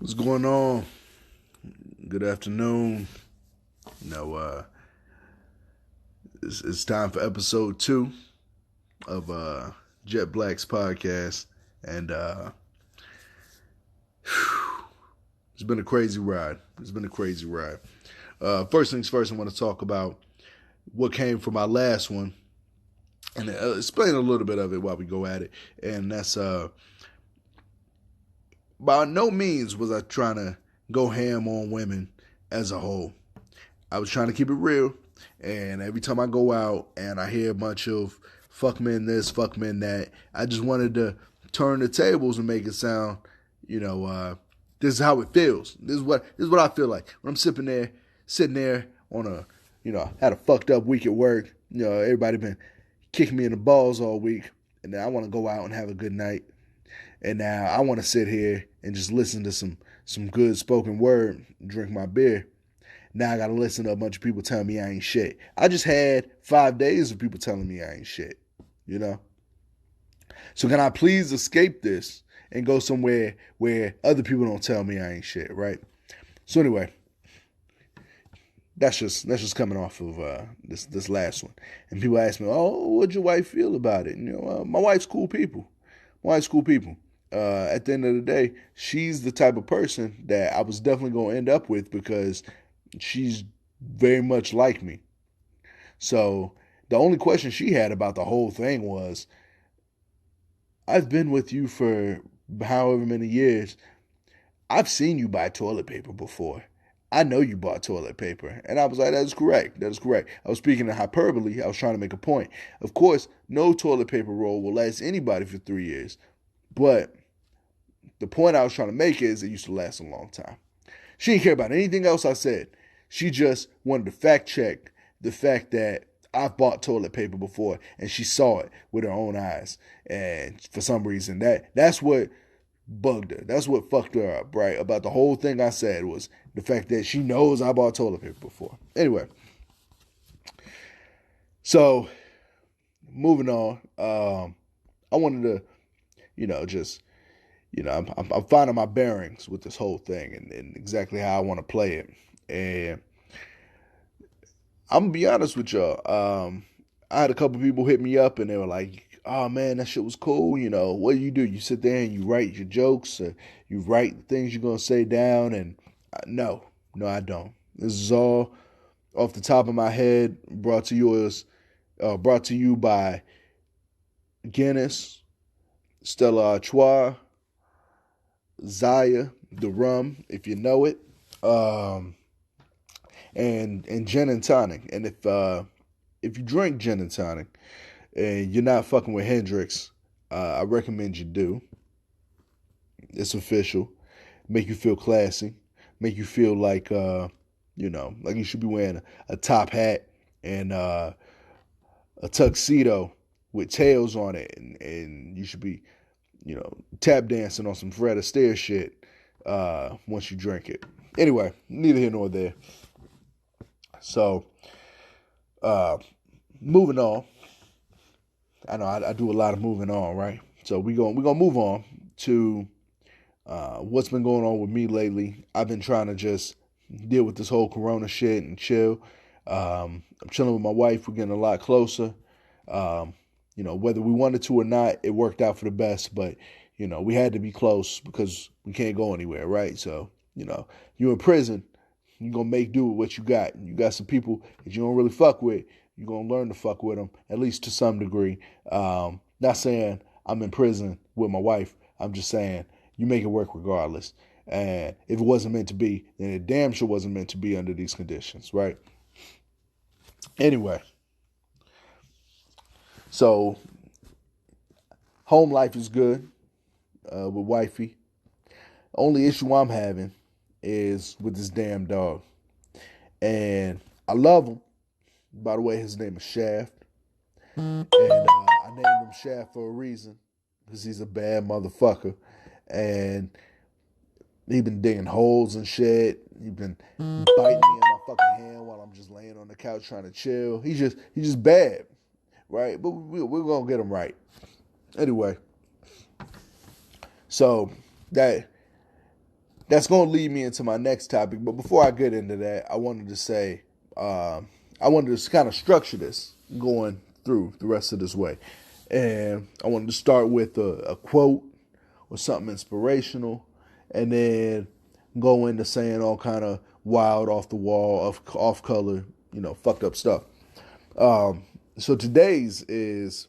What's going on? Good afternoon. You know, it's time for episode 2 of Jet Black's podcast, and it's been a crazy ride. It's been a crazy ride. First things first, I want to talk about what came from my last one, and explain a little bit of it while we go at it. And that's by no means was I trying to go ham on women as a whole. I was trying to keep it real. And every time I go out and I hear a bunch of fuck men this, fuck men that, I just wanted to turn the tables and make it sound, you know, this is how it feels. This is what I feel like when I'm sitting there on a, had a fucked up week at work. Everybody been kicking me in the balls all week, and now I want to go out and have a good night. And now I want to sit here and just listen to some good spoken word, drink my beer. Now I gotta listen to a bunch of people telling me I ain't shit. I just had 5 days of people telling me I ain't shit, you know? So can I please escape this and go somewhere where other people don't tell me I ain't shit, right? So anyway, that's just coming off of this last one. And people ask me, "Oh, what'd your wife feel about it?" My wife's cool people. My wife's cool people. At the end of the day, she's the type of person that I was definitely gonna end up with because she's very much like me. So the only question she had about the whole thing was, I've been with you for however many years. I've seen you buy toilet paper before. I know you bought toilet paper. And I was like, that is correct. That is correct. I was speaking in hyperbole. I was trying to make a point. Of course, no toilet paper roll will last anybody for 3 years. But the point I was trying to make is it used to last a long time. She didn't care about anything else I said. She just wanted to fact check the fact that I've bought toilet paper before and she saw it with her own eyes. And for some reason that's what bugged her. That's what fucked her up, right? About the whole thing I said was the fact that she knows I bought toilet paper before. Anyway, so moving on. I wanted to, just I'm finding my bearings with this whole thing and exactly how I want to play it. And I'm gonna be honest with y'all. I had a couple people hit me up and they were like, "Oh man, that shit was cool." What do? You sit there and you write your jokes, you write the things you're gonna say down, and no, no, I don't. This is all off the top of my head. Brought to you by Guinness, Stella Artois, Zaya, the rum, if you know it, um, and gin and tonic. And if you drink gin and tonic and you're not fucking with Hendrix, I recommend you do. It's official. Make you feel classy. Make you feel like like you should be wearing a top hat and a tuxedo with tails on it, and you should be tap dancing on some Fred Astaire shit once you drink it. Anyway, neither here nor there. So, uh, moving on. I know I do a lot of moving on, right? So we gonna move on to what's been going on with me lately. I've been trying to just deal with this whole Corona shit and chill. I'm chilling with my wife. We're getting a lot closer. Whether we wanted to or not, it worked out for the best. But we had to be close because we can't go anywhere, right? So you're in prison. You're gonna make do with what you got. You got some people that you don't really fuck with. You're gonna learn to fuck with them, at least to some degree. Not saying I'm in prison with my wife. I'm just saying you make it work regardless. And if it wasn't meant to be, then it damn sure wasn't meant to be under these conditions, right? Anyway, so home life is good with wifey. Only issue I'm having is with this damn dog. And I love him. By the way, his name is Shaft. And I named him Shaft for a reason because he's a bad motherfucker. And he been digging holes and shit. He been biting me in my fucking hand while I'm just laying on the couch trying to chill. He's just bad, right? But we're gonna get him right. Anyway, so that that's going to lead me into my next topic. But before I get into that, I wanted to say, I wanted to kind of structure this going through the rest of this way. And I wanted to start with a quote or something inspirational, and then go into saying all kind of wild, off the wall, off color, fucked up stuff. So today's is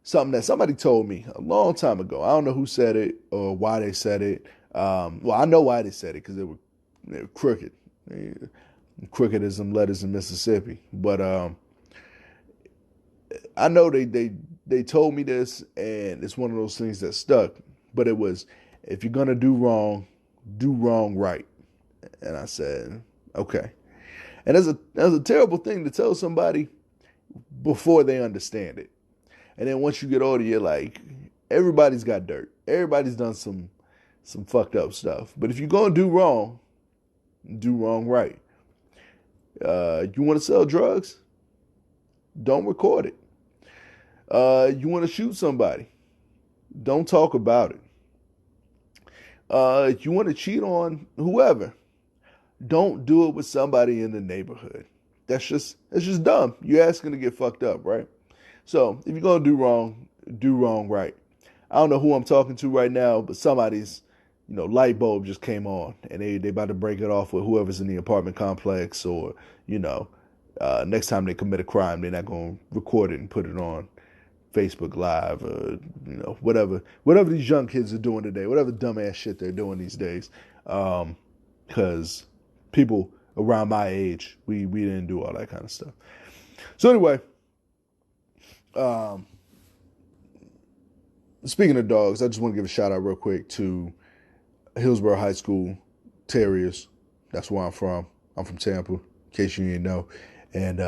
something that somebody told me a long time ago. I don't know who said it or why they said it. Well, I know why they said it, because they were crooked. Crooked as them letters in Mississippi. But I know they told me this, and it's one of those things that stuck. But it was, if you're gonna do wrong right. And I said, okay. And that's a terrible thing to tell somebody before they understand it. And then once you get older, you're like, everybody's got dirt. Everybody's done some fucked up stuff. But if you're gonna do wrong right. You want to sell drugs? Don't record it. You want to shoot somebody? Don't talk about it. You want to cheat on whoever? Don't do it with somebody in the neighborhood. That's just dumb. You're asking to get fucked up, right? So if you're gonna do wrong right. I don't know who I'm talking to right now, but somebody's light bulb just came on, and they about to break it off with whoever's in the apartment complex, or next time they commit a crime, they're not gonna record it and put it on Facebook Live, or whatever these young kids are doing today, whatever dumbass shit they're doing these days. Because people around my age, we didn't do all that kind of stuff. So anyway, speaking of dogs, I just want to give a shout out real quick to Hillsborough High School Terriers. That's where I'm from. I'm from Tampa, in case you didn't know. And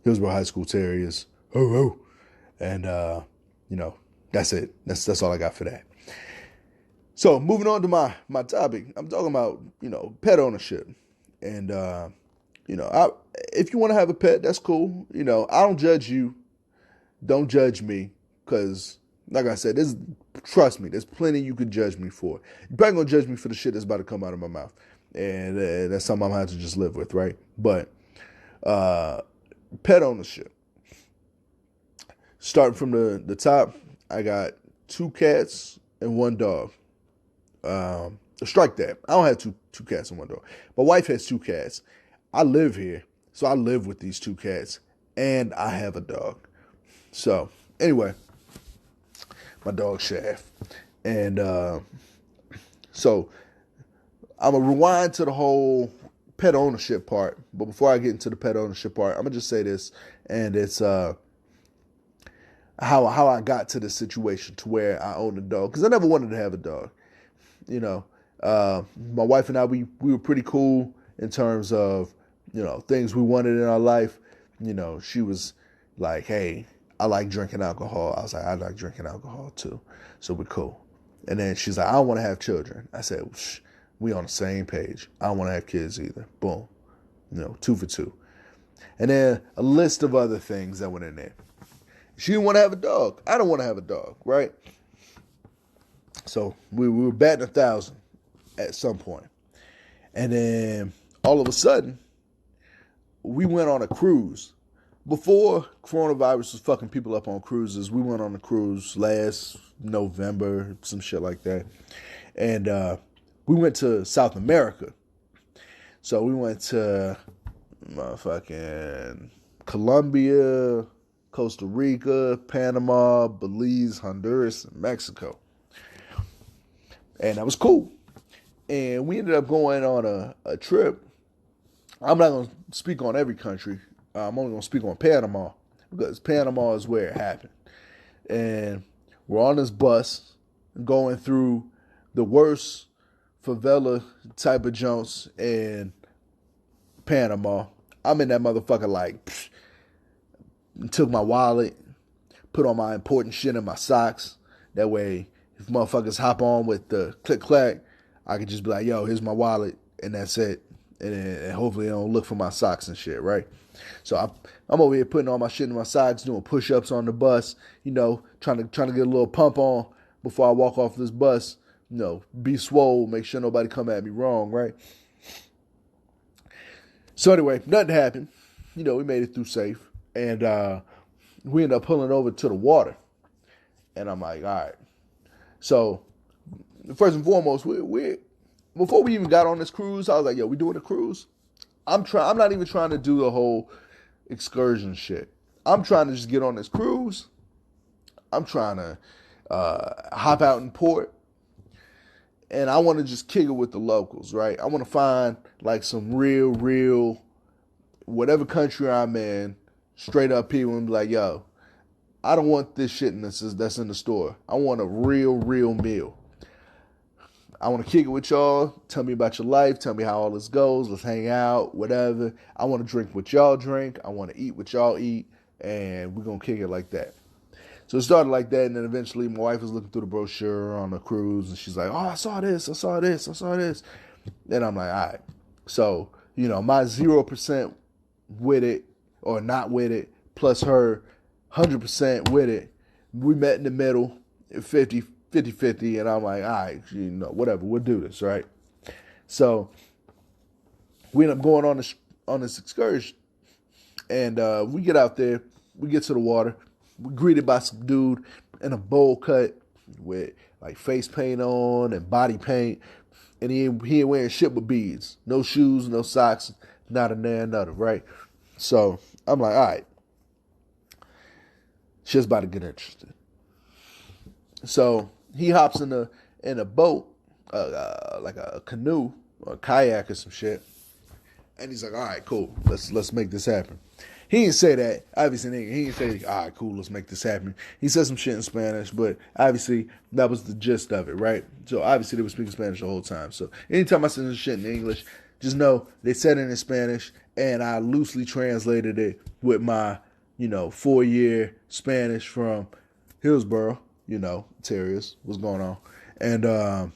Hillsborough High School Terriers. Oh, oh. And, that's it. That's all I got for that. So moving on to my topic, I'm talking about, pet ownership. And, if you want to have a pet, that's cool. I don't judge you. Don't judge me. Because, like I said, trust me, there's plenty you could judge me for. You're probably going to judge me for the shit that's about to come out of my mouth. And that's something I'm going to have to just live with, right? But pet ownership. Starting from the top, I got 2 cats and 1 dog. Strike that. I don't have two cats and 1 dog. My wife has 2 cats. I live here, so I live with these 2 cats, and I have a dog. So, anyway, my dog Shaft. And so I'm going to rewind to the whole pet ownership part. But before I get into the pet ownership part, I'm going to just say this, and it's how I got to the situation to where I own a dog, because I never wanted to have a dog. My wife and I, we were pretty cool in terms of things we wanted in our life. She was like, hey, I like drinking alcohol. I was like, I like drinking alcohol too, so we're cool. And then she's like, I don't want to have children. I said, we on the same page. I don't want to have kids either. Boom, 2 for 2. And then a list of other things that went in there. She didn't want to have a dog. I don't want to have a dog, right? So we were batting 1,000 at some point. And then all of a sudden, we went on a cruise. Before coronavirus was fucking people up on cruises, we went on a cruise last November, some shit like that. And we went to South America. So we went to motherfucking Colombia, Costa Rica, Panama, Belize, Honduras, and Mexico. And that was cool. And we ended up going on a trip. I'm not going to speak on every country. I'm only going to speak on Panama, because Panama is where it happened. And we're on this bus going through the worst favela type of junks in Panama. I'm in that motherfucker like, took my wallet, put on my important shit in my socks. That way, if motherfuckers hop on with the click-clack, I could just be like, yo, here's my wallet, and that's it. And hopefully they don't look for my socks and shit, right? So I'm over here putting all my shit in my socks, doing push-ups on the bus, trying to get a little pump on before I walk off this bus be swole, make sure nobody come at me wrong, right? So anyway, nothing happened. We made it through safe, and we ended up pulling over to the water. And I'm like, all right. So first and foremost, we before we even got on this cruise, I was like, yo, we doing a cruise? I'm not even trying to do the whole excursion shit. I'm trying to just get on this cruise. I'm trying to hop out in port, and I want to just kick it with the locals, right? I want to find like some real, whatever country I'm in, straight up people and be like, yo, I don't want this shit that's in the store. I want a real meal. I want to kick it with y'all. Tell me about your life. Tell me how all this goes. Let's hang out, whatever. I want to drink what y'all drink. I want to eat what y'all eat. And we're going to kick it like that. So it started like that. And then eventually my wife was looking through the brochure on the cruise. And she's like, oh, I saw this. And I'm like, all right. So, my 0% with it or not with it, plus her 100% with it. We met in the middle, 50-50, and I'm like, all right, whatever, we'll do this, right? So we end up going on this excursion, and we get out there, we get to the water, we're greeted by some dude in a bowl cut with like face paint on and body paint, and he ain't wearing shit but beads, no shoes, no socks, not a there, another, right? So I'm like, all right, shit's about to get interesting. So he hops in a boat, like a canoe or a kayak or some shit, and he's like, "All right, cool, let's make this happen." He didn't say that. Obviously, he didn't say, "All right, cool, let's make this happen." He said some shit in Spanish, but obviously that was the gist of it, right? So obviously they were speaking Spanish the whole time. So anytime I said some shit in English, just know they said it in Spanish, and I loosely translated it with my 4-year Spanish from Hillsboro. Terriers, what's going on? And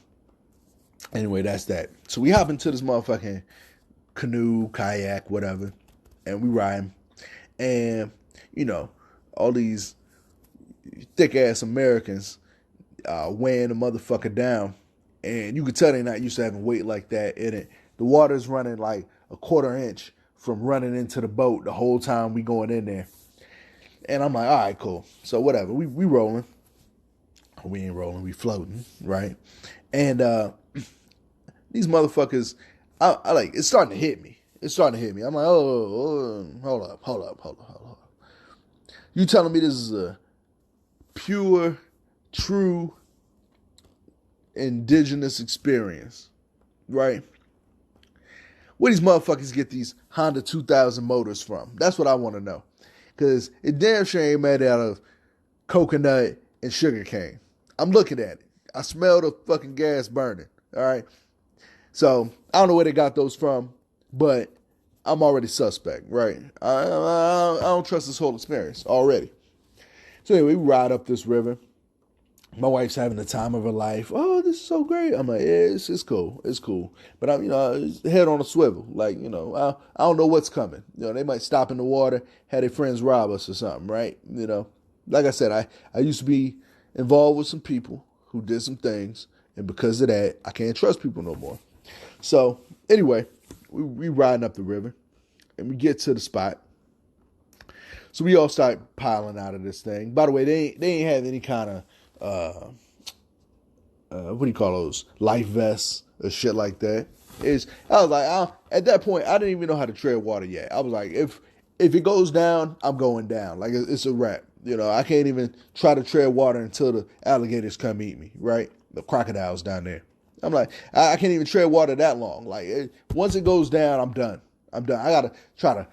anyway, that's that. So we hop into this motherfucking canoe, kayak, whatever, and we riding. And, all these thick ass Americans weighing the motherfucker down. And you could tell they're not used to having weight like that in it. The water's running like a quarter inch from running into the boat the whole time we going in there. And I'm like, all right, cool. So whatever. We rolling. We ain't rolling, we floating, right? And these motherfuckers, I like, it's starting to hit me. I'm like, oh, hold up. You telling me this is a pure, true, indigenous experience, right? Where these motherfuckers get these Honda 2000 motors from? That's what I want to know. Because it damn sure ain't made out of coconut and sugar cane. I'm looking at it. I smell the fucking gas burning. All right. So I don't know where they got those from, but I'm already suspect, right? I don't trust this whole experience already. So anyway, we ride up this river. My wife's having the time of her life. Oh, this is so great. I'm like, yeah, it's cool. It's cool. But I'm, head on a swivel. Like, I don't know what's coming. They might stop in the water, have their friends rob us or something, right? Like I said, I used to be involved with some people who did some things, and because of that, I can't trust people no more. So anyway, we riding up the river, and we get to the spot. So we all start piling out of this thing. By the way, they ain't have any kind of what do you call those, life vests or shit like that. I was like, at that point, I didn't even know how to tread water yet. I was like, if it goes down, I'm going down. Like, it's a wrap. I can't even try to tread water until the alligators come eat me, right? The crocodiles down there. I'm like, I can't even tread water that long. Like, once it goes down, I'm done. I got to try to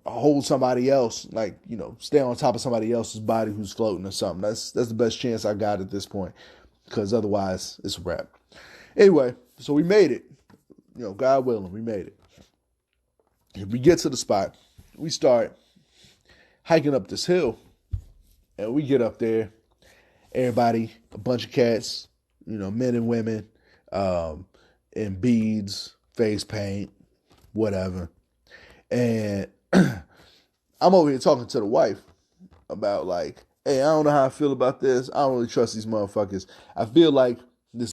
hold somebody else, like, stay on top of somebody else's body who's floating or something. That's the best chance I got at this point, because otherwise it's a wrap. Anyway, so we made it. God willing, we made it. If we get to the spot, we start hiking up this hill, and we get up there. Everybody, a bunch of cats, men and women, in beads, face paint, whatever. And I'm over here talking to the wife about, like, hey, I don't know how I feel about this. I don't really trust these motherfuckers. I feel like